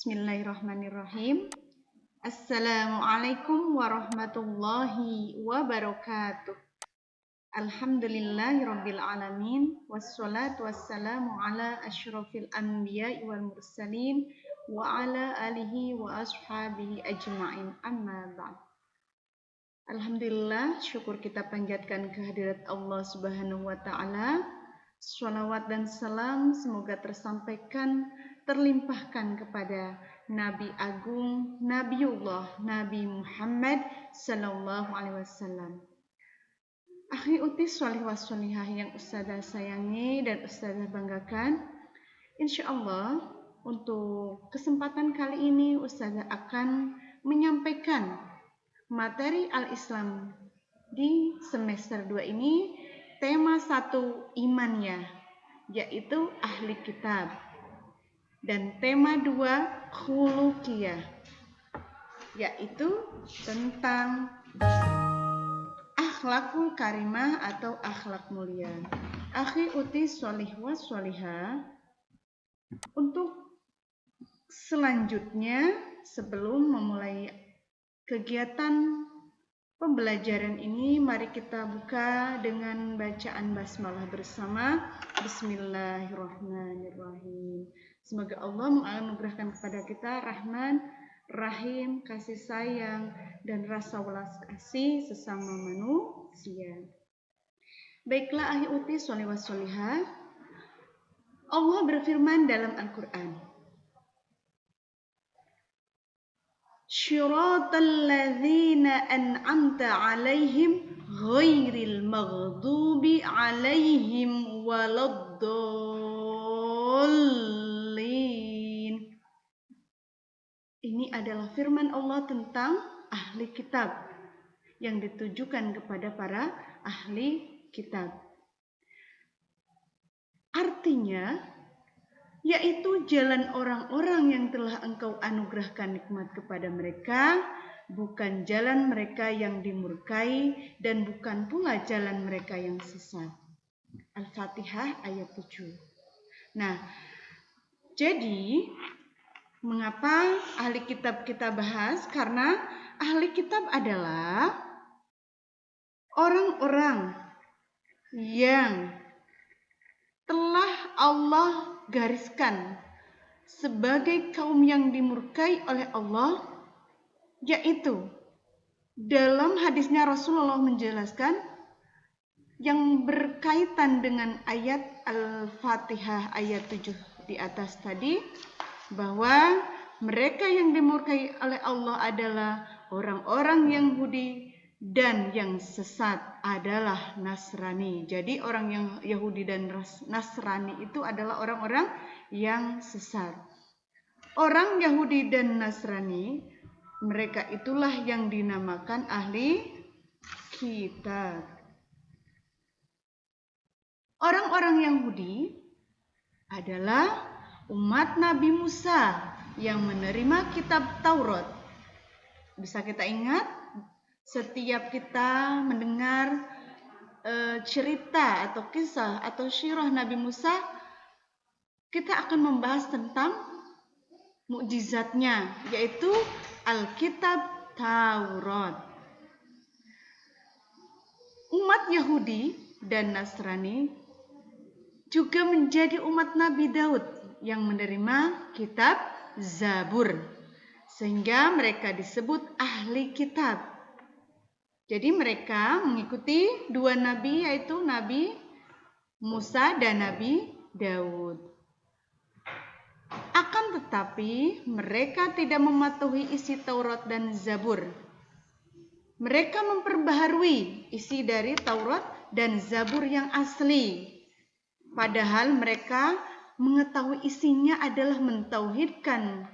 Bismillahirrahmanirrahim. Assalamualaikum warahmatullahi wabarakatuh. Alhamdulillahirabbil alamin wassalatu wassalamu ala asyrofil anbiya'i wal mursalin wa ala alihi wa ashabihi ajma'in, amma ba'd. Alhamdulillah, syukur kita panjatkan kehadirat Allah Subhanahu wa taala. Shalawat dan salam semoga tersampaikan, terlimpahkan kepada Nabi Agung, Nabiullah Nabi Muhammad Sallallahu Alaihi Wasallam. Akhi utis sholih washolihah yang Ustazah sayangi dan Ustazah banggakan. Insya Allah untuk kesempatan kali ini Ustazah akan menyampaikan materi Al-Islam di semester 2 ini. Tema 1 imannya, yaitu ahli kitab. Dan tema 2 khuluqiyah, yaitu tentang akhlakul karimah atau akhlak mulia. Akhi utis sholih wa sholihah, untuk selanjutnya sebelum memulai kegiatan pembelajaran ini, mari kita buka dengan bacaan basmalah bersama. Bismillahirrahmanirrahim. Semoga Allah menganugerahkan kepada kita Rahman, Rahim, kasih sayang, dan rasa welas kasih sesama manusia. Baiklah, ahli uti sholih washolihah, Allah berfirman dalam Al-Quran, Syiratal ladzina an'amta 'alaihim ghairil maghdubi 'alaihim waladdallin. Ini adalah firman Allah tentang ahli kitab yang ditujukan kepada para ahli kitab. Artinya, yaitu jalan orang-orang yang telah Engkau anugerahkan nikmat kepada mereka, bukan jalan mereka yang dimurkai dan bukan pula jalan mereka yang sesat. Al-Fatihah ayat 7. Nah, jadi mengapa ahli kitab kita bahas? Karena ahli kitab adalah orang-orang yang telah Allah gariskan sebagai kaum yang dimurkai oleh Allah, yaitu dalam hadisnya Rasulullah menjelaskan yang berkaitan dengan ayat Al-Fatihah ayat 7 di atas tadi, bahwa mereka yang dimurkai oleh Allah adalah orang-orang Yahudi dan yang sesat adalah Nasrani. Jadi orang yang Yahudi dan Nasrani itu adalah orang-orang yang sesat. Orang Yahudi dan Nasrani, mereka itulah yang dinamakan ahli kitab. Orang-orang Yahudi adalah umat Nabi Musa yang menerima kitab Taurat. Bisa kita ingat? Setiap kita mendengar cerita atau kisah atau syirah Nabi Musa, kita akan membahas tentang mukjizatnya, yaitu Alkitab Taurat. Umat Yahudi dan Nasrani juga menjadi umat Nabi Daud yang menerima kitab Zabur, sehingga mereka disebut ahli kitab. Jadi mereka mengikuti dua nabi, yaitu Nabi Musa dan Nabi Daud. Akan tetapi mereka tidak mematuhi isi Taurat dan Zabur. Mereka memperbaharui isi dari Taurat dan Zabur yang asli. Padahal mereka mengetahui isinya adalah mentauhidkan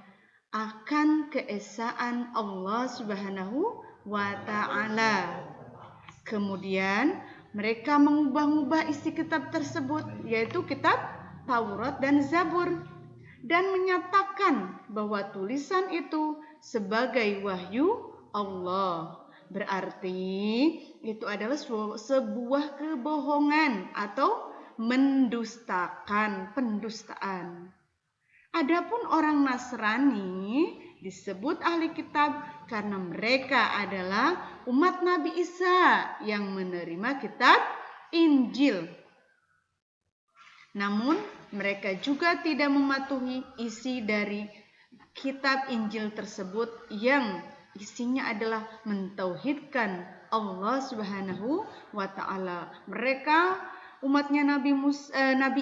akan keesaan Allah Subhanahu wa ta'ala. Kemudian mereka mengubah-ubah isi kitab tersebut, yaitu kitab Taurat dan Zabur, dan menyatakan bahwa tulisan itu sebagai wahyu Allah. Berarti itu adalah sebuah kebohongan atau mendustakan, pendustaan. Adapun orang Nasrani disebut ahli kitab karena mereka adalah umat Nabi Isa yang menerima kitab Injil. Namun mereka juga tidak mematuhi isi dari kitab Injil tersebut yang isinya adalah mentauhidkan Allah Subhanahu wa taala. Mereka umatnya Nabi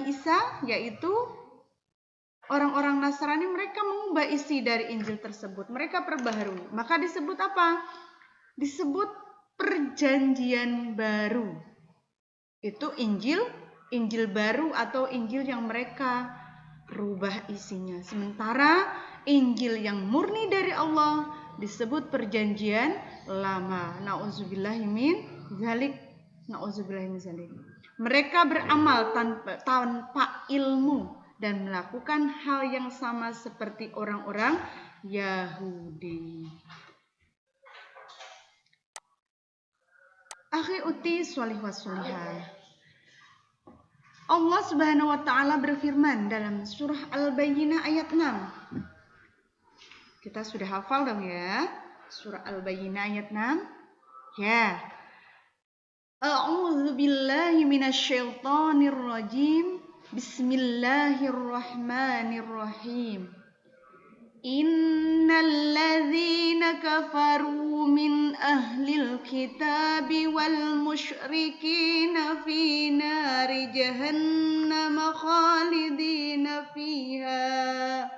Isa, yaitu orang-orang Nasrani, mereka mengubah isi dari Injil tersebut. Mereka perbaharui. Maka disebut apa? Disebut perjanjian baru. Itu Injil baru atau Injil yang mereka rubah isinya. Sementara Injil yang murni dari Allah disebut perjanjian lama. Nauzubillahimin zalik. Mereka beramal tanpa ilmu dan melakukan hal yang sama seperti orang-orang Yahudi. Akhi uti sholih wa sholihah. Allah Subhanahu wa taala berfirman dalam surah Al-Bayyinah ayat 6. Kita sudah hafal dong ya. Surah Al-Bayyinah ayat 6. Ya. A'udzu billahi minasyaitonir rajim. Bismillahirrahmanirrahim. Innal ladzina kafaru min ahlil kitabi wal musyrikina fi nari jahannam khalidina fiha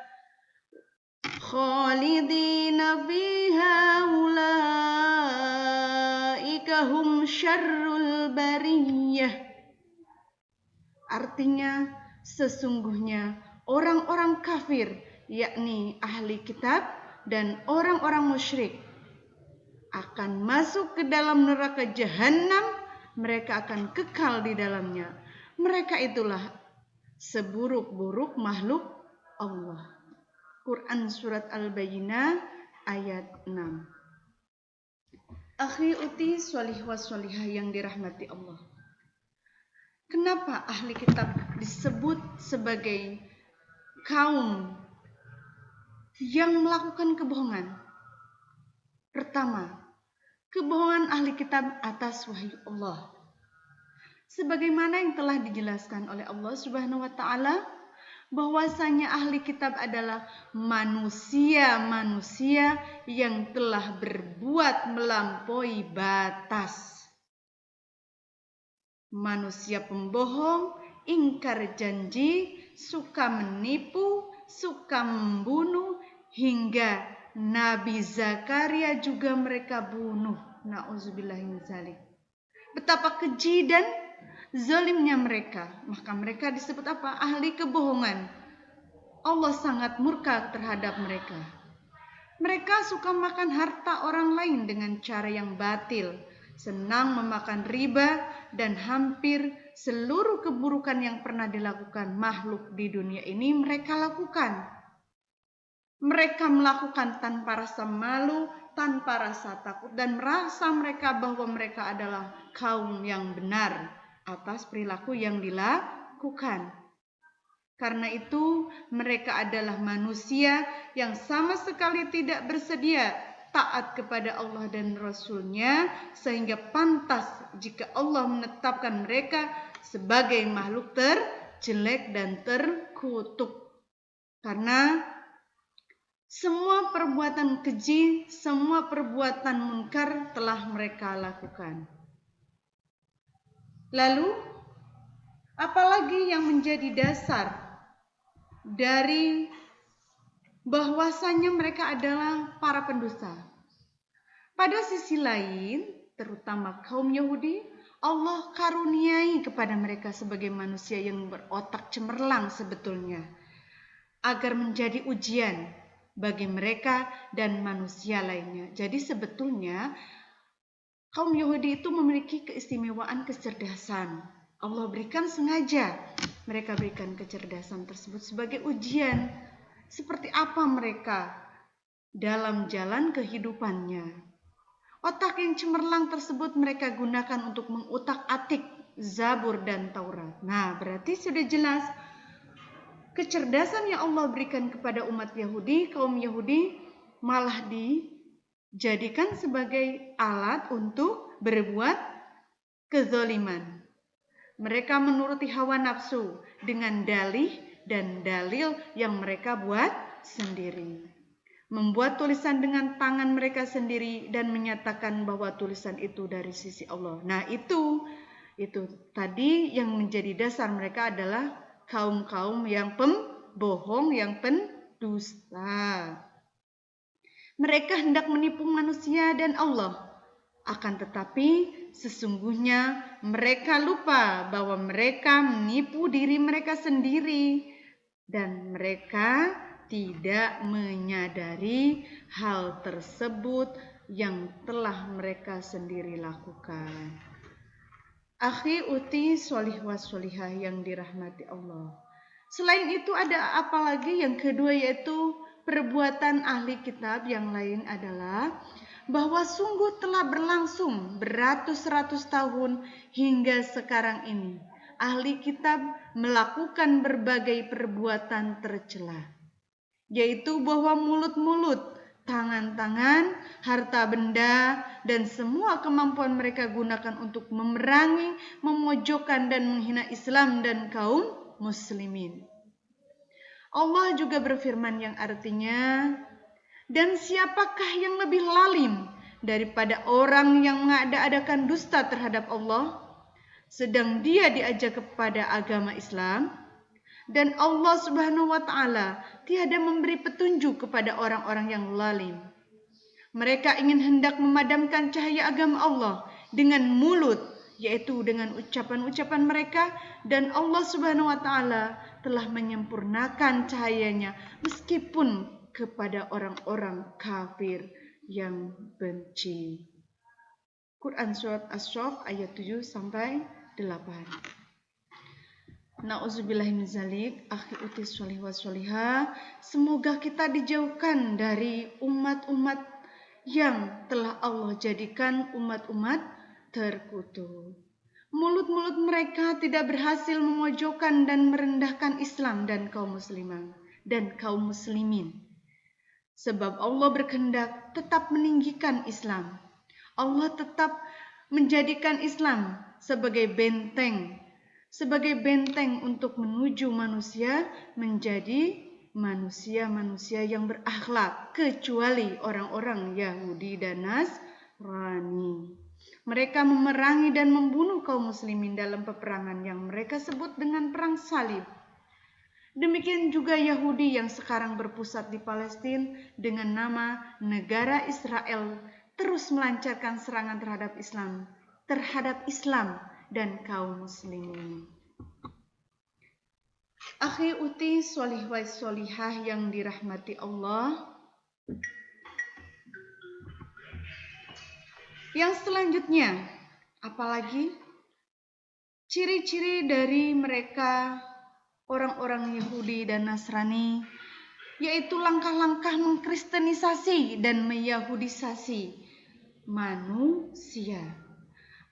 ulaika hum syarrul bariyah. Artinya, sesungguhnya orang-orang kafir, yakni ahli kitab dan orang-orang musyrik, akan masuk ke dalam neraka jahanam. Mereka akan kekal di dalamnya. Mereka itulah seburuk-buruk makhluk Allah. Quran Surat Al-Bayyinah ayat 6. Akhi uti sholih wa sholihah yang dirahmati Allah. Kenapa ahli kitab disebut sebagai kaum yang melakukan kebohongan? Pertama, kebohongan ahli kitab atas wahyu Allah. Sebagaimana yang telah dijelaskan oleh Allah Subhanahu wa taala, bahwasanya ahli kitab adalah manusia-manusia yang telah berbuat melampaui batas. Manusia pembohong, ingkar janji, suka menipu, suka membunuh, hingga Nabi Zakaria juga mereka bunuh. Nauzubillahiminzalik. Betapa keji dan zalimnya mereka. Maka mereka disebut apa? Ahli kebohongan. Allah sangat murka terhadap mereka. Mereka suka makan harta orang lain dengan cara yang batil, senang memakan riba, dan hampir seluruh keburukan yang pernah dilakukan makhluk di dunia ini mereka lakukan. Mereka melakukan tanpa rasa malu, tanpa rasa takut, dan merasa mereka bahwa mereka adalah kaum yang benar atas perilaku yang dilakukan. Karena itu mereka adalah manusia yang sama sekali tidak bersedia taat kepada Allah dan Rasul-Nya, sehingga pantas jika Allah menetapkan mereka sebagai makhluk terjelek dan terkutuk. Karena semua perbuatan keji, semua perbuatan munkar telah mereka lakukan. Lalu, apalagi yang menjadi dasar dari bahwasanya mereka adalah para pendosa? Pada sisi lain, terutama kaum Yahudi, Allah karuniai kepada mereka sebagai manusia yang berotak cemerlang sebetulnya, agar menjadi ujian bagi mereka dan manusia lainnya. Jadi sebetulnya kaum Yahudi itu memiliki keistimewaan kecerdasan. Allah berikan sengaja, mereka berikan kecerdasan tersebut sebagai ujian. Seperti apa mereka dalam jalan kehidupannya. Otak yang cemerlang tersebut mereka gunakan untuk mengutak-atik Zabur dan Taurat. Nah, berarti sudah jelas kecerdasan yang Allah berikan kepada umat Yahudi, kaum Yahudi malah dijadikan sebagai alat untuk berbuat kezaliman. Mereka menuruti hawa nafsu dengan dalih dan dalil yang mereka buat sendiri. Membuat tulisan dengan tangan mereka sendiri dan menyatakan bahwa tulisan itu dari sisi Allah. Nah, itu tadi yang menjadi dasar mereka adalah kaum-kaum yang pembohong, yang pendusta. Mereka hendak menipu manusia dan Allah. Akan tetapi sesungguhnya mereka lupa bahwa mereka menipu diri mereka sendiri dan mereka tidak menyadari hal tersebut yang telah mereka sendiri lakukan. Akhi uti sholih wa sholihah yang dirahmati Allah. Selain itu ada apa lagi? Yang kedua yaitu perbuatan ahli kitab yang lain adalah bahwa sungguh telah berlangsung beratus-ratus tahun hingga sekarang ini ahli kitab melakukan berbagai perbuatan tercela, yaitu bahwa mulut-mulut, tangan-tangan, harta benda, dan semua kemampuan mereka gunakan untuk memerangi, memojokkan, dan menghina Islam dan kaum muslimin. Allah juga berfirman yang artinya, dan siapakah yang lebih lalim daripada orang yang mengada-adakan dusta terhadap Allah, sedang dia diajak kepada agama Islam, dan Allah Subhanahu wa Ta'ala tiada memberi petunjuk kepada orang-orang yang lalim. Mereka ingin hendak memadamkan cahaya agama Allah dengan mulut, yaitu dengan ucapan-ucapan mereka, dan Allah Subhanahu wa Ta'ala telah menyempurnakan cahayanya meskipun kepada orang-orang kafir yang benci. Quran surat Asy-Syaff ayat 7 sampai 8. Nauzubillahi min zalik, akhi uti sholih wa sholihah. Semoga kita dijauhkan dari umat-umat yang telah Allah jadikan umat-umat terkutuk. Mulut-mulut mereka tidak berhasil memojokkan dan merendahkan Islam dan kaum muslimah dan kaum muslimin. Sebab Allah berkehendak tetap meninggikan Islam. Allah tetap menjadikan Islam sebagai benteng untuk menuju manusia menjadi manusia-manusia yang berakhlak, kecuali orang-orang Yahudi dan Nasrani. Mereka memerangi dan membunuh kaum muslimin dalam peperangan yang mereka sebut dengan perang salib. Demikian juga Yahudi yang sekarang berpusat di Palestina dengan nama negara Israel terus melancarkan serangan terhadap Islam dan kaum muslimin. Akhi uti sholih wa sholihah yang dirahmati Allah. Yang selanjutnya, apalagi ciri-ciri dari mereka orang-orang Yahudi dan Nasrani, yaitu langkah-langkah mengkristenisasi dan meyahudisasi manusia.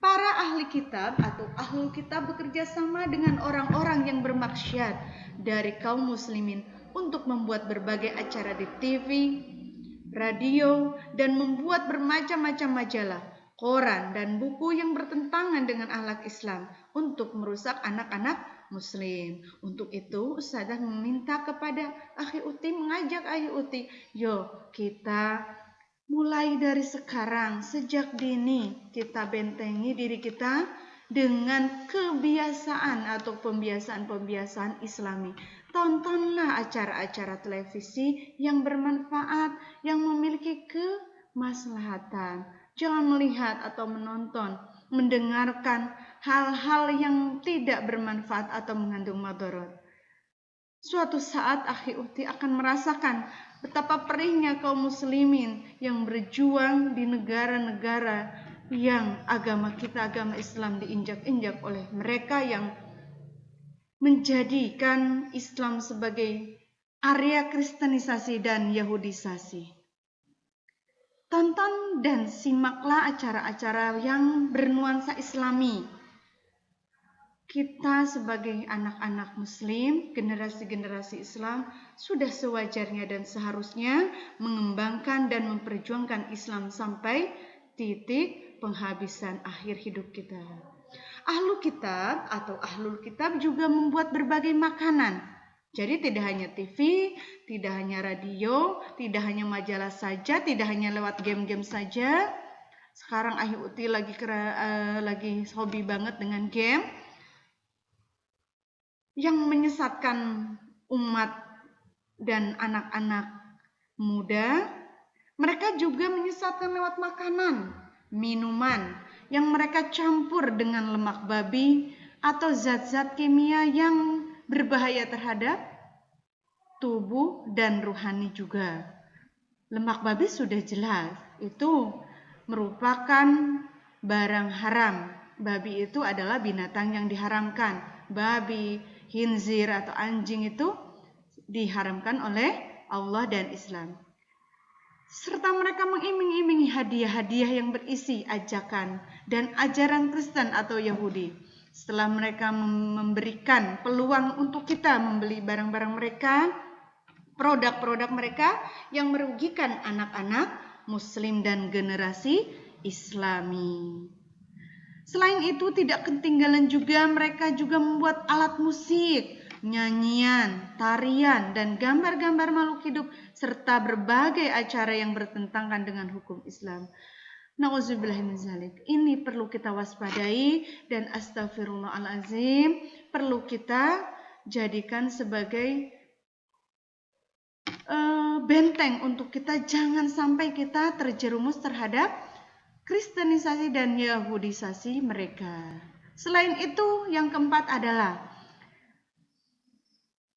Para ahli kitab atau ahlul kitab bekerja sama dengan orang-orang yang bermaksiat dari kaum muslimin untuk membuat berbagai acara di TV, radio, dan membuat bermacam-macam majalah, koran, dan buku yang bertentangan dengan akhlak Islam untuk merusak anak-anak muslim. Untuk itu Ustazah meminta kepada akhi uti, mengajak akhi uti, yuk kita mulai dari sekarang, sejak dini kita bentengi diri kita dengan kebiasaan atau pembiasaan-pembiasaan Islami. Tontonlah acara-acara televisi yang bermanfaat, yang memiliki kemaslahatan. Jangan melihat atau menonton, mendengarkan hal-hal yang tidak bermanfaat atau mengandung madarat. Suatu saat akhi uti akan merasakan betapa perihnya kaum muslimin yang berjuang di negara-negara yang agama kita, agama Islam diinjak-injak oleh mereka yang menjadikan Islam sebagai area kristenisasi dan yahudisasi. Tonton dan simaklah acara-acara yang bernuansa Islami. kita sebagai anak-anak Muslim, generasi-generasi Islam sudah sewajarnya dan seharusnya mengembangkan dan memperjuangkan Islam sampai titik penghabisan akhir hidup kita. Ahlul kitab atau ahlul kitab juga membuat berbagai makanan. Jadi tidak hanya TV, tidak hanya radio, tidak hanya majalah saja, tidak hanya lewat game-game saja. Sekarang Ahi Uti lagi hobi banget dengan game yang menyesatkan umat dan anak-anak muda. Mereka juga menyesatkan lewat makanan, minuman yang mereka campur dengan lemak babi atau zat-zat kimia yang berbahaya terhadap tubuh dan rohani juga. Lemak babi sudah jelas, itu merupakan barang haram. Babi itu adalah binatang yang diharamkan. Babi, khinzir atau anjing itu diharamkan oleh Allah dan Islam. Serta mereka mengiming-imingi hadiah-hadiah yang berisi ajakan dan ajaran Kristen atau Yahudi. Setelah mereka memberikan peluang untuk kita membeli barang-barang mereka, produk-produk mereka yang merugikan anak-anak Muslim dan generasi Islami. Selain itu tidak ketinggalan juga mereka juga membuat alat musik, nyanyian, tarian, dan gambar-gambar makhluk hidup serta berbagai acara yang bertentangan dengan hukum Islam. Nauzubillah min zalik. Ini perlu kita waspadai dan astagfirullahalazim perlu kita jadikan sebagai benteng untuk kita jangan sampai kita terjerumus terhadap Kristenisasi dan Yahudisasi mereka. Selain itu, yang keempat adalah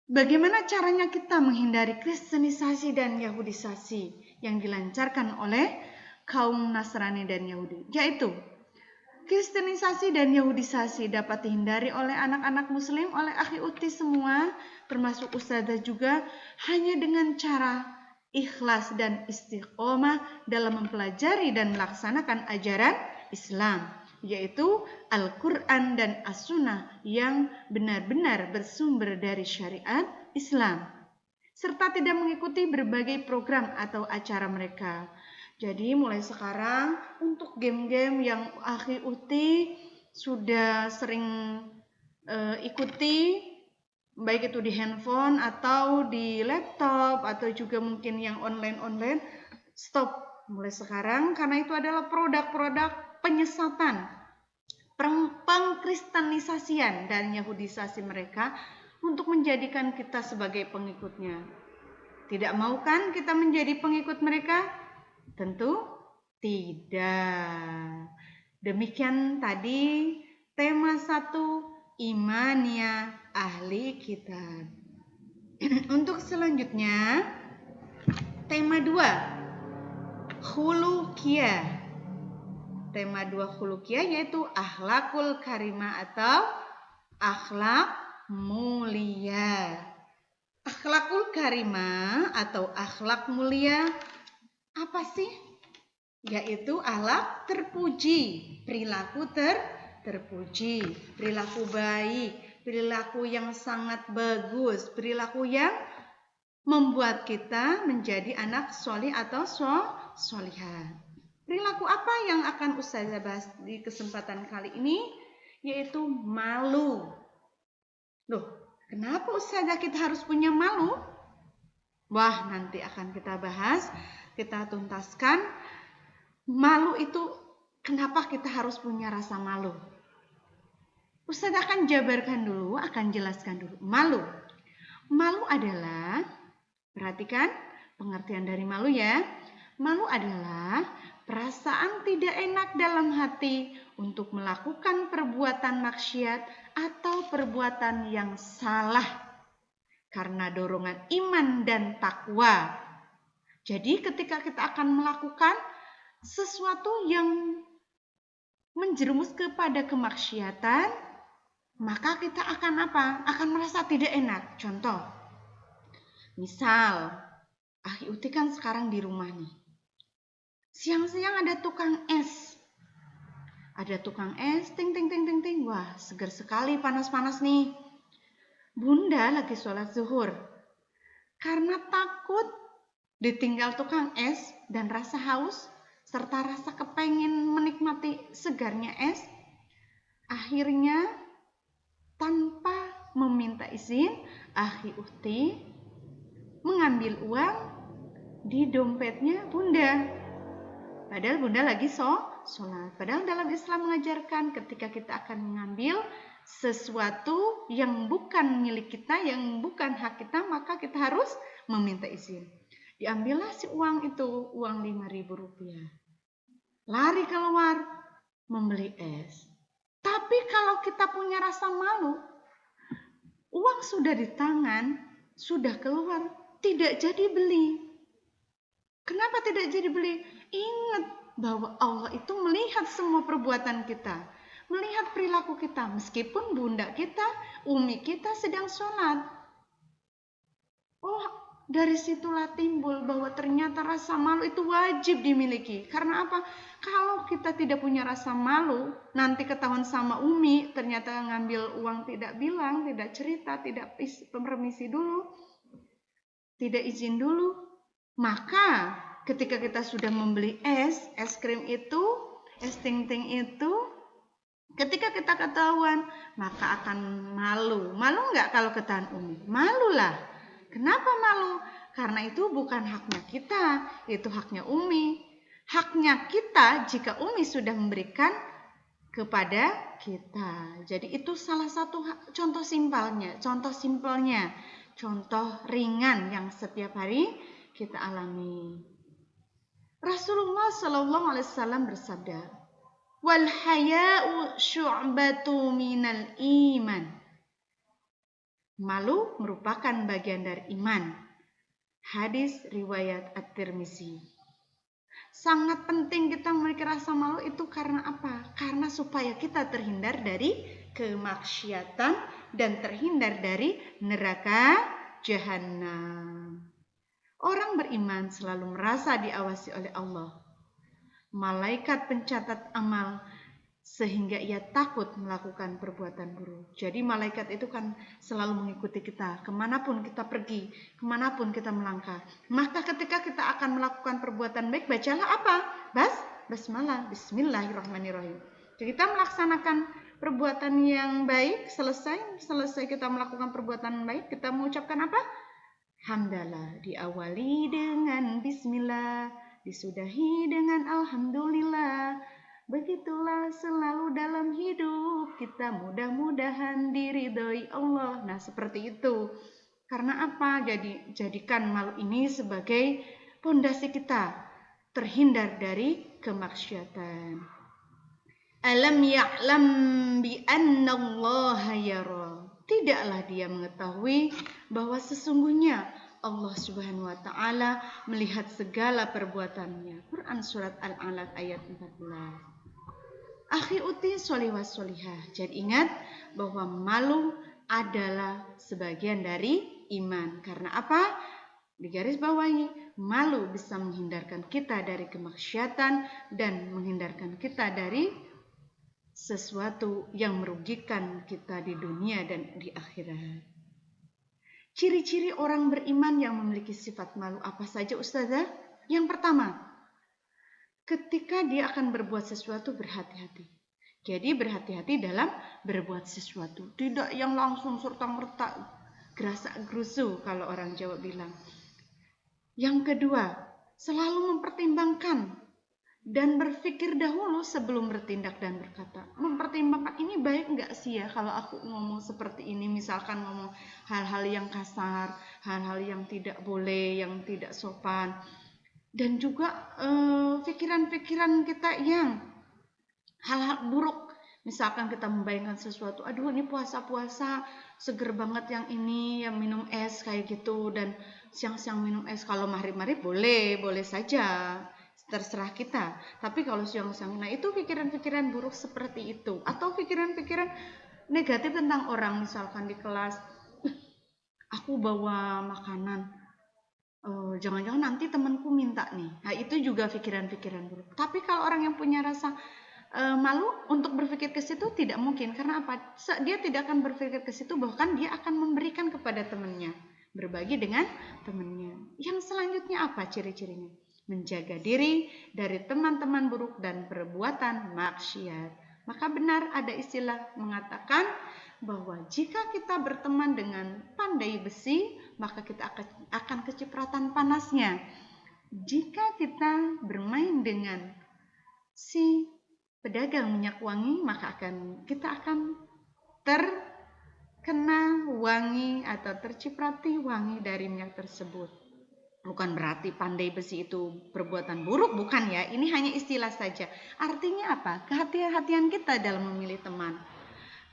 bagaimana caranya kita menghindari Kristenisasi dan Yahudisasi yang dilancarkan oleh kaum Nasrani dan Yahudi. Yaitu, Kristenisasi dan Yahudisasi dapat dihindari oleh anak-anak Muslim, oleh akhi uti semua, termasuk ustazah juga, hanya dengan cara ikhlas dan istiqomah dalam mempelajari dan melaksanakan ajaran Islam, yaitu Al-Quran dan As-Sunnah yang benar-benar bersumber dari syariat Islam, serta tidak mengikuti berbagai program atau acara mereka. Jadi mulai sekarang untuk game-game yang akhi uti sudah sering ikuti, baik itu di handphone atau di laptop atau juga mungkin yang online, stop mulai sekarang karena itu adalah produk-produk penyesatan, pengkristenisasian dan Yahudisasi mereka untuk menjadikan kita sebagai pengikutnya. Tidak mau kan kita menjadi pengikut mereka? Tentu tidak. Demikian tadi tema 1 Imania ahli kitab. Untuk selanjutnya tema 2 khuluqiyah. Tema 2 khuluqiyah yaitu akhlakul karimah atau akhlak mulia. Akhlakul karimah atau akhlak mulia apa sih? Yaitu akhlak terpuji, perilaku terpuji, perilaku baik, perilaku yang sangat bagus, perilaku yang membuat kita menjadi anak solih atau solihah. Perilaku apa yang akan ustazah bahas di kesempatan kali ini? Yaitu malu. Loh, kenapa ustazah kita harus punya malu? Wah, nanti akan kita bahas, kita tuntaskan. Malu itu kenapa kita harus punya rasa malu? Ustazah akan jabarkan dulu, akan jelaskan dulu. Malu. Malu adalah, perhatikan pengertian dari malu ya. Malu adalah perasaan tidak enak dalam hati untuk melakukan perbuatan maksiat atau perbuatan yang salah karena dorongan iman dan takwa. Jadi ketika kita akan melakukan sesuatu yang menjerumus kepada kemaksiatan, maka kita akan apa? Akan merasa tidak enak. Contoh, misal, akhi uti kan sekarang di rumah nih. Siang-siang ada tukang es. Ada tukang es, ting ting ting ting ting. Wah, segar sekali, panas-panas nih. Bunda lagi sholat zuhur. Karena takut ditinggal tukang es dan rasa haus, serta rasa kepengen menikmati segarnya es, akhirnya tanpa meminta izin, akhi Uhti mengambil uang di dompetnya Bunda. Padahal Bunda lagi sholat. Padahal dalam Islam mengajarkan ketika kita akan mengambil sesuatu yang bukan milik kita, yang bukan hak kita, maka kita harus meminta izin. Diambillah si uang itu, uang 5.000 rupiah. Lari keluar, membeli es. Tapi kalau kita punya rasa malu, uang sudah di tangan, sudah keluar, tidak jadi beli. Kenapa tidak jadi beli? Ingat bahwa Allah itu melihat semua perbuatan kita, melihat perilaku kita, meskipun bunda kita, umi kita sedang sholat. Oh, dari situlah timbul bahwa ternyata rasa malu itu wajib dimiliki. Karena apa? Kalau kita tidak punya rasa malu, nanti ketahuan sama umi, ternyata ngambil uang tidak bilang, tidak cerita, tidak permisi dulu, tidak izin dulu, maka ketika kita sudah membeli es krim itu, es ting-ting itu, ketika kita ketahuan, maka akan malu. Malu nggak kalau ketahuan umi? Malu lah. Kenapa malu? Karena itu bukan haknya kita, itu haknya umi. Haknya kita jika umi sudah memberikan kepada kita. Jadi itu salah satu contoh simpelnya, contoh ringan yang setiap hari kita alami. Rasulullah Shallallahu Alaihi Wasallam bersabda, "Wal haya'u syu'batu minal iman." Malu merupakan bagian dari iman. Hadis riwayat At-Tirmizi. Sangat penting kita memiliki rasa malu itu karena apa? Karena supaya kita terhindar dari kemaksiatan dan terhindar dari neraka jahanam. Orang beriman selalu merasa diawasi oleh Allah. Malaikat pencatat amal sehingga ia takut melakukan perbuatan buruk. Jadi malaikat itu kan selalu mengikuti kita, kemanapun kita pergi, kemanapun kita melangkah. Maka ketika kita akan melakukan perbuatan baik, bacalah apa? Basmalah, Bismillahirrahmanirrahim. Jadi kita melaksanakan perbuatan yang baik, selesai kita melakukan perbuatan baik, kita mengucapkan apa? Hamdalah, diawali dengan Bismillah, disudahi dengan Alhamdulillah. Begitulah selalu dalam hidup kita, mudah-mudahan diridhoi Allah. Nah, seperti itu. Karena apa? Jadikan malu ini sebagai pondasi kita terhindar dari kemaksiatan. Alam ya'lam bi anna Allah yara. Tidaklah dia mengetahui bahwa sesungguhnya Allah Subhanahu wa taala melihat segala perbuatannya. Quran surat Al-Alaq ayat 14. Akhi uti sholihah sholihah. Jadi ingat bahwa malu adalah sebagian dari iman. Karena apa? Di garis bawahi, malu bisa menghindarkan kita dari kemaksiatan dan menghindarkan kita dari sesuatu yang merugikan kita di dunia dan di akhirat. Ciri-ciri orang beriman yang memiliki sifat malu apa saja, Ustazah? Yang pertama, ketika dia akan berbuat sesuatu berhati-hati. Jadi berhati-hati dalam berbuat sesuatu. Tidak yang langsung serta-merta gerasa-gerusu kalau orang Jawa bilang. Yang kedua, selalu mempertimbangkan dan berpikir dahulu sebelum bertindak dan berkata. Mempertimbangkan ini baik enggak sih ya kalau aku ngomong seperti ini. Misalkan ngomong hal-hal yang kasar, hal-hal yang tidak boleh, yang tidak sopan. Dan juga pikiran-pikiran kita yang hal-hal buruk. Misalkan kita membayangkan sesuatu, aduh ini puasa-puasa, seger banget yang ini, yang minum es kayak gitu. Dan siang-siang minum es, kalau maghrib-maghrib boleh saja. Terserah kita. Tapi kalau siang-siang, nah itu pikiran-pikiran buruk seperti itu. Atau pikiran-pikiran negatif tentang orang. Misalkan di kelas, aku bawa makanan, jangan-jangan nanti temanku minta nih. Nah itu juga pikiran-pikiran buruk. Tapi kalau orang yang punya rasa malu untuk berpikir ke situ tidak mungkin. Karena apa? Dia tidak akan berpikir ke situ, bahkan dia akan memberikan kepada temannya, berbagi dengan temannya. Yang selanjutnya apa ciri-cirinya? Menjaga diri dari teman-teman buruk dan perbuatan maksiat. Maka benar ada istilah mengatakan bahwa jika kita berteman dengan pandai besi, maka kita akan kecipratan panasnya. Jika kita bermain dengan si pedagang minyak wangi, maka kita akan terkena wangi atau terciprati wangi dari minyak tersebut. Bukan berarti pandai besi itu perbuatan buruk, bukan ya. Ini hanya istilah saja. Artinya apa? Kehati-hatian kita dalam memilih teman.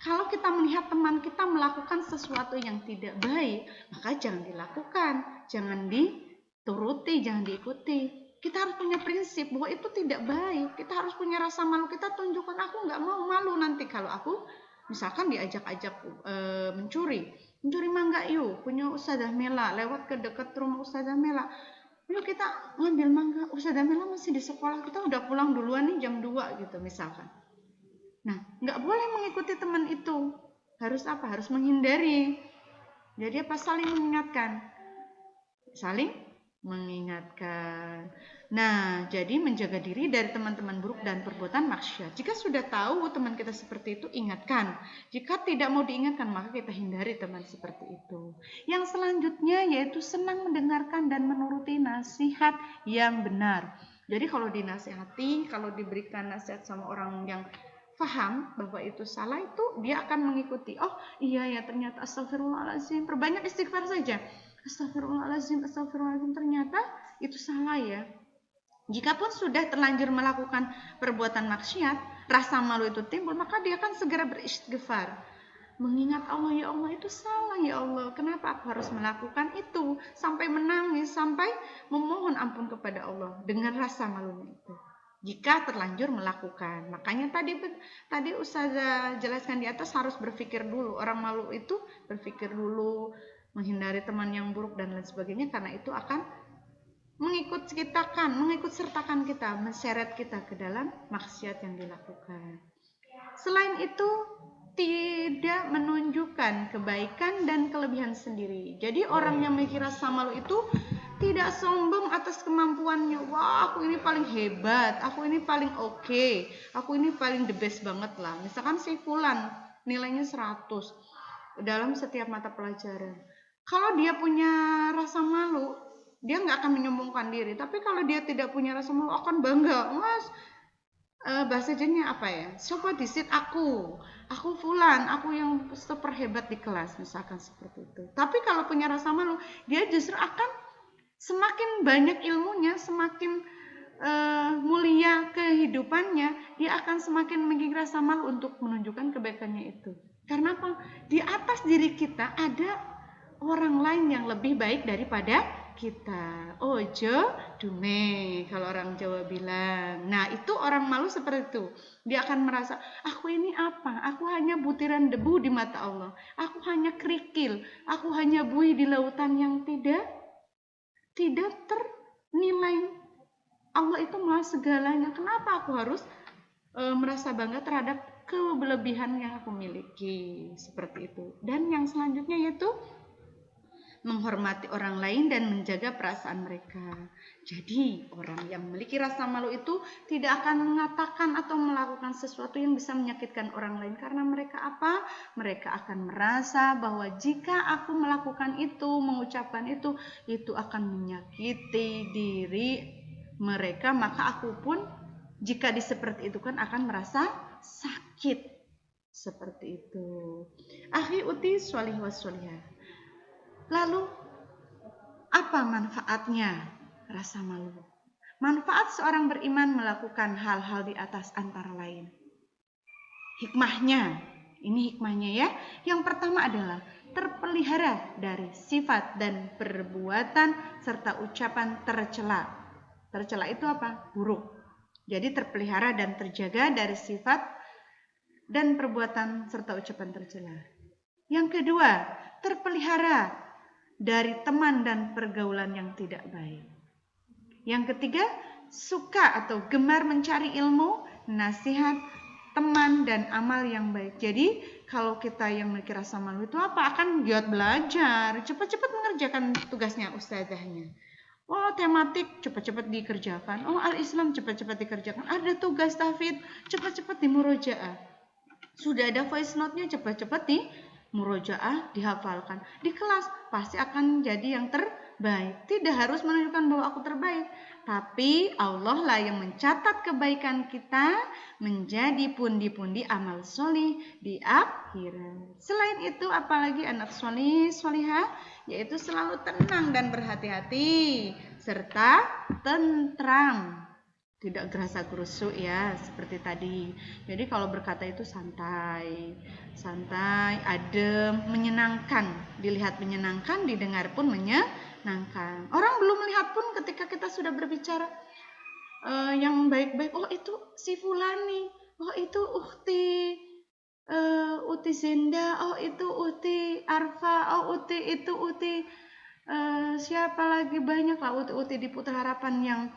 Kalau kita melihat teman kita melakukan sesuatu yang tidak baik, maka jangan dilakukan, jangan dituruti, jangan diikuti. Kita harus punya prinsip bahwa itu tidak baik. Kita harus punya rasa malu. Kita tunjukkan, aku nggak mau malu nanti kalau aku misalkan diajak-ajak mencuri mangga yuk, punya Ustazah Mela, lewat ke dekat rumah Ustazah Mela. Yuk kita ngambil mangga, Ustazah Mela masih di sekolah, kita udah pulang duluan nih jam 2 gitu misalkan. Nah, nggak boleh mengikuti teman itu. Harus apa? Harus menghindari. Jadi apa? Saling mengingatkan. Saling mengingatkan. Nah, jadi menjaga diri dari teman-teman buruk dan perbuatan maksiat. Jika sudah tahu teman kita seperti itu, ingatkan. Jika tidak mau diingatkan, maka kita hindari teman seperti itu. Yang selanjutnya yaitu senang mendengarkan dan menuruti nasihat yang benar. Jadi kalau dinasihati, kalau diberikan nasihat sama orang yang paham bahwa itu salah, itu dia akan mengikuti. Oh iya ya, ternyata astagfirullahaladzim. Perbanyak istighfar saja. Astagfirullahaladzim, astagfirullahaladzim, ternyata itu salah ya. Jikapun sudah terlanjur melakukan perbuatan maksiat, rasa malu itu timbul, maka dia akan segera beristighfar. Mengingat Allah, ya Allah itu salah ya Allah, kenapa aku harus melakukan itu? Sampai menangis, sampai memohon ampun kepada Allah dengan rasa malunya itu. Jika terlanjur melakukan, makanya tadi Ustazah jelaskan di atas harus berpikir dulu. Orang malu itu berpikir dulu, menghindari teman yang buruk dan lain sebagainya, karena itu akan mengikut sertakan kita, menseret kita ke dalam maksiat yang dilakukan. Selain itu, tidak menunjukkan kebaikan dan kelebihan sendiri. Jadi orang yang memiliki rasa malu itu tidak sombong atas kemampuannya. Wah, aku ini paling hebat, aku ini paling oke, aku ini paling the best banget lah. Misalkan si Fulan nilainya 100 dalam setiap mata pelajaran. Kalau dia punya rasa malu, dia nggak akan menyombongkan diri. Tapi kalau dia tidak punya rasa malu, akan bangga. Mas, bahasa Jawanya apa ya? Coba disit aku Fulan, aku yang super hebat di kelas, misalkan seperti itu. Tapi kalau punya rasa malu, dia justru akan semakin banyak ilmunya, semakin mulia kehidupannya, dia akan semakin memiliki rasa malu untuk menunjukkan kebaikannya itu. Karena apa? Di atas diri kita ada orang lain yang lebih baik daripada kita. Ojo dume kalau orang Jawa bilang. Nah, itu orang malu seperti itu. Dia akan merasa, aku ini apa? Aku hanya butiran debu di mata Allah. Aku hanya kerikil. Aku hanya buih di lautan yang tidak ternilai. Allah itu maha segalanya. Kenapa aku harus merasa bangga terhadap kelebihan yang aku miliki? Seperti itu. Dan yang selanjutnya yaitu menghormati orang lain dan menjaga perasaan mereka. Jadi orang yang memiliki rasa malu itu tidak akan mengatakan atau melakukan sesuatu yang bisa menyakitkan orang lain. Karena mereka apa? Mereka akan merasa bahwa jika aku melakukan itu, mengucapkan itu akan menyakiti diri mereka. Maka aku pun jika seperti itu kan akan merasa sakit. Seperti itu. Akhi uti sholih washolihah. Lalu, apa manfaatnya rasa malu? Manfaat seorang beriman melakukan hal-hal di atas antara lain. Hikmahnya, ini hikmahnya ya. Yang pertama adalah terpelihara dari sifat dan perbuatan serta ucapan tercela. Tercela itu apa? Buruk. Jadi terpelihara dan terjaga dari sifat dan perbuatan serta ucapan tercela. Yang kedua, terpelihara dari teman dan pergaulan yang tidak baik. Yang ketiga, suka atau gemar mencari ilmu nasihat, teman, dan amal yang baik. Jadi kalau kita yang memiliki rasa malu itu apa? Akan giat belajar, cepat-cepat mengerjakan tugasnya ustazahnya. Oh, tematik cepat-cepat dikerjakan. Oh, al-Islam cepat-cepat dikerjakan. Ada tugas tahfidz, cepat-cepat dimurojaah. Sudah ada voice note-nya, cepat-cepat murojaah, dihafalkan. Di kelas pasti akan jadi yang terbaik. Tidak harus menunjukkan bahwa aku terbaik, tapi Allah lah yang mencatat kebaikan kita menjadi pundi-pundi amal solih di akhirat. Selain itu, apalagi anak solih solihah, yaitu selalu tenang dan berhati-hati serta tentram. Tidak gerasa gerusuk ya, seperti tadi. Jadi kalau berkata itu santai, adem, menyenangkan. Dilihat menyenangkan, didengar pun menyenangkan. Orang belum melihat pun ketika kita sudah berbicara yang baik-baik, oh itu si Fulani, oh itu Uti Zinda, oh itu Uti Arfa, oh Uti siapa lagi, banyak lah Uti di Putra Harapan yang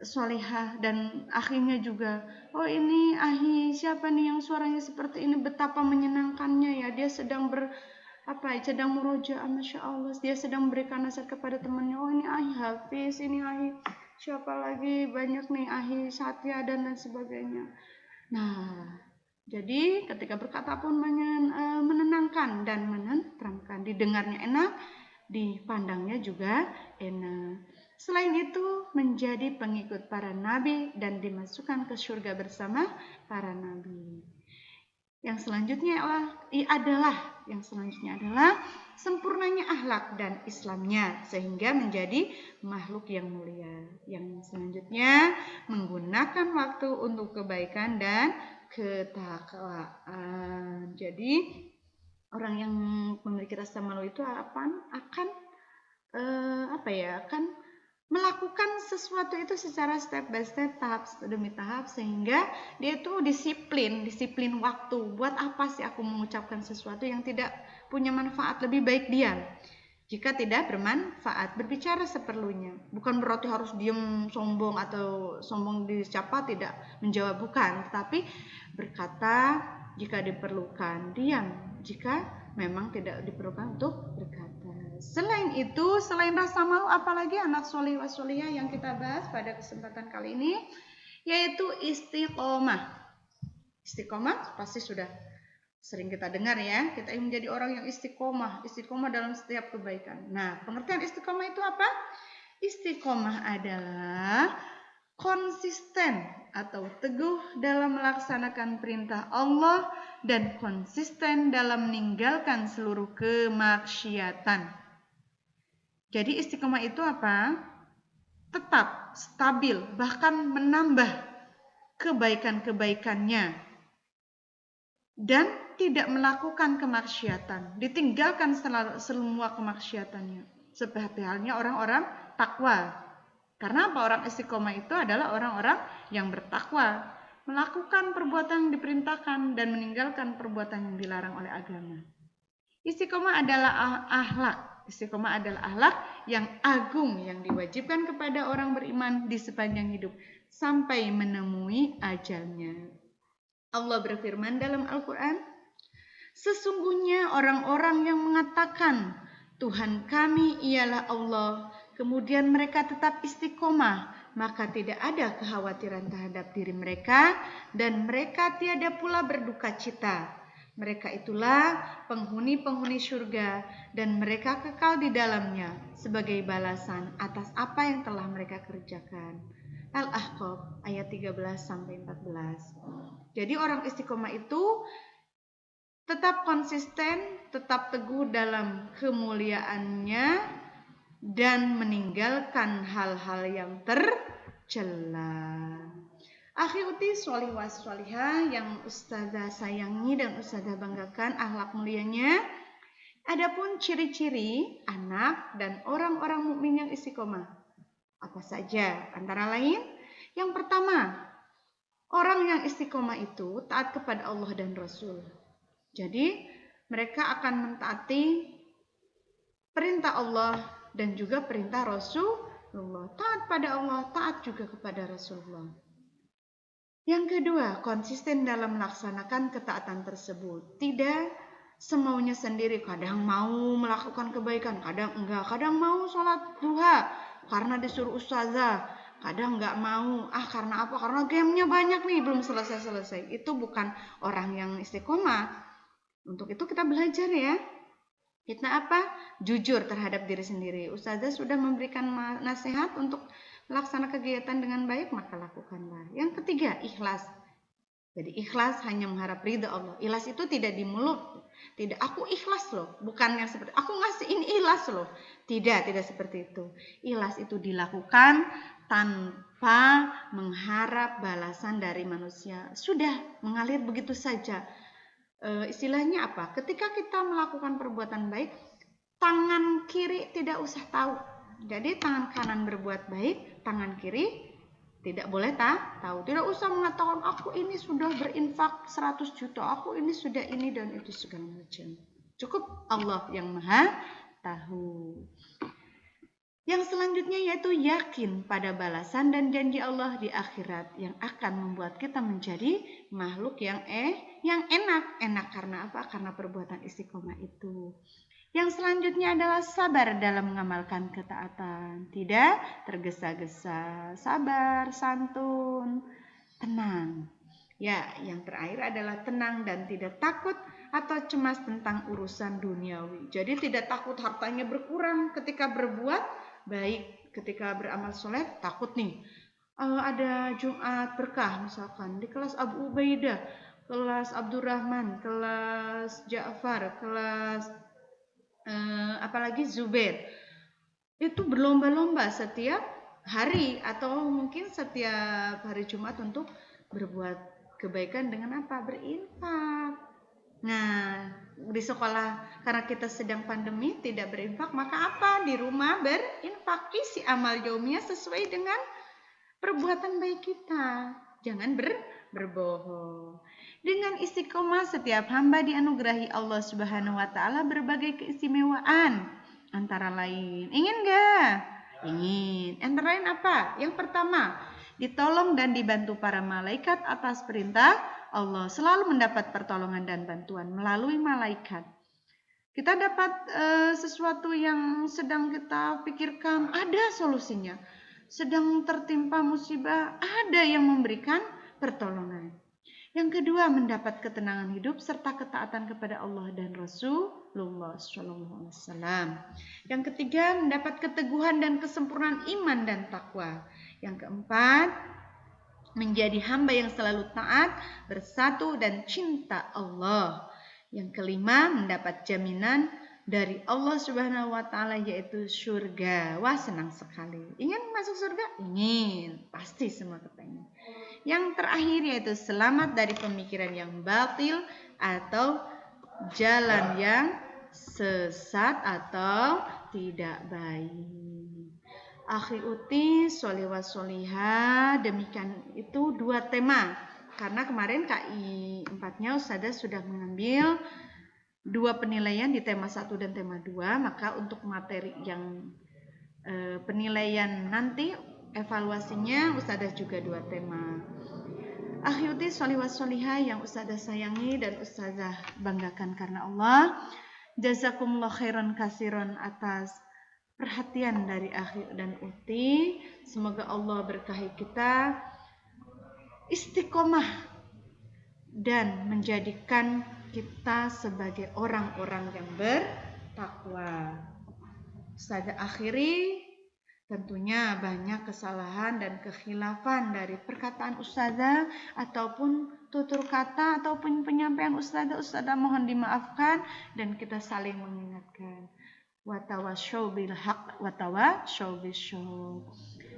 solihah, dan akhirnya juga oh ini ahi siapa nih yang suaranya seperti ini, betapa menyenangkannya ya, dia sedang sedang murojaah, masya Allah, dia sedang memberikan nasihat kepada temannya. Oh ini ahi Hafiz, ini ahi siapa lagi, banyak nih ahi Satya dan lain sebagainya. Nah, jadi ketika berkata pun menenangkan dan menenteramkan, didengarnya enak, dipandangnya juga enak. Selain itu, menjadi pengikut para nabi dan dimasukkan ke surga bersama para nabi. Yang selanjutnya adalah sempurnanya akhlak dan Islamnya sehingga menjadi makhluk yang mulia. Yang selanjutnya, menggunakan waktu untuk kebaikan dan ketakwaan. Jadi orang yang memiliki rasa malu itu akan melakukan sesuatu itu secara step by step, tahap demi tahap, sehingga dia itu disiplin waktu. Buat apa sih aku mengucapkan sesuatu yang tidak punya manfaat? Lebih baik diam jika tidak bermanfaat, berbicara seperlunya. Bukan berarti harus diam sombong atau sombong dicapa, tidak menjawab, bukan, tetapi berkata jika diperlukan, diam jika memang tidak diperlukan untuk berkata. Selain itu, selain rasa malu, apalagi anak solih wasolihah yang kita bahas pada kesempatan kali ini, yaitu istiqomah. Istiqomah pasti sudah sering kita dengar ya. Kita ingin menjadi orang yang istiqomah dalam setiap kebaikan. Nah, pengertian istiqomah itu apa? Istiqomah adalah konsisten atau teguh dalam melaksanakan perintah Allah dan konsisten dalam meninggalkan seluruh kemaksiatan. Jadi istiqomah itu apa? Tetap stabil, bahkan menambah kebaikan-kebaikannya dan tidak melakukan kemaksiatan, ditinggalkan semua kemaksiatannya. Seperti halnya orang-orang takwa. Karena apa? Orang istiqomah itu adalah orang-orang yang bertakwa, melakukan perbuatan yang diperintahkan dan meninggalkan perbuatan yang dilarang oleh agama. Istiqomah adalah akhlak. Istiqomah adalah akhlak yang agung yang diwajibkan kepada orang beriman di sepanjang hidup sampai menemui ajalnya. Allah berfirman dalam Al-Quran, sesungguhnya orang-orang yang mengatakan Tuhan kami ialah Allah, kemudian mereka tetap istiqomah, maka tidak ada kekhawatiran terhadap diri mereka dan mereka tiada pula berduka cita. Mereka itulah penghuni-penghuni surga dan mereka kekal di dalamnya sebagai balasan atas apa yang telah mereka kerjakan. Al-Ahqaf ayat 13-14. Jadi orang istiqomah itu tetap konsisten, tetap teguh dalam kemuliaannya dan meninggalkan hal-hal yang tercela. Akhi uti sholih washolihah yang ustazah sayangi dan ustazah banggakan akhlak mulianya. Adapun ciri-ciri anak dan orang-orang mukmin yang istiqomah apa saja? Antara lain, yang pertama, orang yang istiqomah itu taat kepada Allah dan Rasul. Jadi mereka akan mentaati perintah Allah dan juga perintah Rasulullah. Taat pada Allah, taat juga kepada Rasulullah. Yang kedua, konsisten dalam melaksanakan ketaatan tersebut. Tidak semaunya sendiri, kadang mau melakukan kebaikan, kadang enggak, kadang mau sholat duha karena disuruh ustazah, kadang enggak mau, karena apa? Karena gamenya banyak nih, belum selesai-selesai. Itu bukan orang yang istiqomah. Untuk itu kita belajar ya. Kita apa? Jujur terhadap diri sendiri. Ustazah sudah memberikan nasihat untuk melaksanakan kegiatan dengan baik, maka lakukanlah. Yang ketiga, ikhlas. Jadi ikhlas hanya mengharap ridha Allah. Ikhlas itu tidak di mulut. Tidak, aku ikhlas loh. Bukan yang seperti, aku ngasih ini ikhlas loh. Tidak seperti itu. Ikhlas itu dilakukan tanpa mengharap balasan dari manusia. Sudah mengalir begitu saja. Istilahnya apa? Ketika kita melakukan perbuatan baik, tangan kiri tidak usah tahu. Jadi tangan kanan berbuat baik, tangan kiri tidak boleh tahu. Tidak usah mengatakan aku ini sudah berinfak 100 juta, aku ini sudah ini dan itu segala macam. Cukup Allah yang Maha tahu. Yang selanjutnya yaitu yakin pada balasan dan janji Allah di akhirat yang akan membuat kita menjadi makhluk yang enak. Enak karena apa? Karena perbuatan istiqomah itu. Yang selanjutnya adalah sabar dalam mengamalkan ketaatan. Tidak tergesa-gesa, sabar, santun, tenang. Ya, yang terakhir adalah tenang dan tidak takut atau cemas tentang urusan duniawi. Jadi tidak takut hartanya berkurang ketika berbuat baik, ketika beramal soleh takut nih. Ada Jumat berkah misalkan di kelas Abu Ubaidah, kelas Abdurrahman, kelas Ja'far, kelas apalagi Zubair. Itu berlomba-lomba setiap hari atau mungkin setiap hari Jumat untuk berbuat kebaikan dengan apa? Berinfak. Nah, di sekolah karena kita sedang pandemi tidak berinfak, maka apa? Di rumah berinfak, isi amal yaumiyah sesuai dengan perbuatan baik kita. Jangan berbohong. Dengan istiqomah setiap hamba dianugerahi Allah Subhanahu wa taala berbagai keistimewaan. Antara lain, ingin enggak? Ingin. Antara lain apa? Yang pertama, ditolong dan dibantu para malaikat atas perintah Allah, selalu mendapat pertolongan dan bantuan melalui malaikat. Kita dapat sesuatu yang sedang kita pikirkan, ada solusinya. Sedang tertimpa musibah, ada yang memberikan pertolongan. Yang kedua, mendapat ketenangan hidup serta ketaatan kepada Allah dan Rasulullah SAW. Yang ketiga, mendapat keteguhan dan kesempurnaan iman dan takwa. Yang keempat, menjadi hamba yang selalu taat, bersatu dan cinta Allah. Yang kelima, mendapat jaminan dari Allah Subhanahu wa taala yaitu surga. Wah, senang sekali. Ingin masuk surga? Ingin. Pasti semua kepengen. Yang terakhir yaitu selamat dari pemikiran yang batil atau jalan yang sesat atau tidak baik. Akhi Uti, Soliwa Soliha, demikian itu 2 tema. Karena kemarin KI 4-nya Ustazah sudah mengambil 2 penilaian di tema 1 dan tema 2, maka untuk materi yang penilaian nanti evaluasinya Ustazah juga 2 tema. Akhi Uti, Soliwa Soliha yang Ustazah sayangi dan Ustazah banggakan karena Allah, jazakumullah khairan kasiron atas perhatian dari Akhi dan Uti. Semoga Allah berkahi kita istiqomah dan menjadikan kita sebagai orang-orang yang bertakwa. Ustazah akhiri, tentunya banyak kesalahan dan kekhilafan dari perkataan Ustazah ataupun tutur kata ataupun penyampaian Ustazah mohon dimaafkan dan kita saling mengingatkan. Watawasyaw bil haq watawasyaw bisyauq.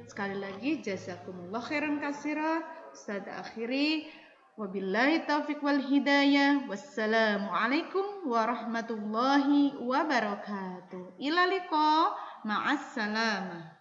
Sekali lagi jazakumullah khairan katsira. Ustazah akhiri, wabillahi taufiq wal hidayah. Wassalamualaikum warahmatullahi wabarakatuh. Ila liqa, ma'as salamah.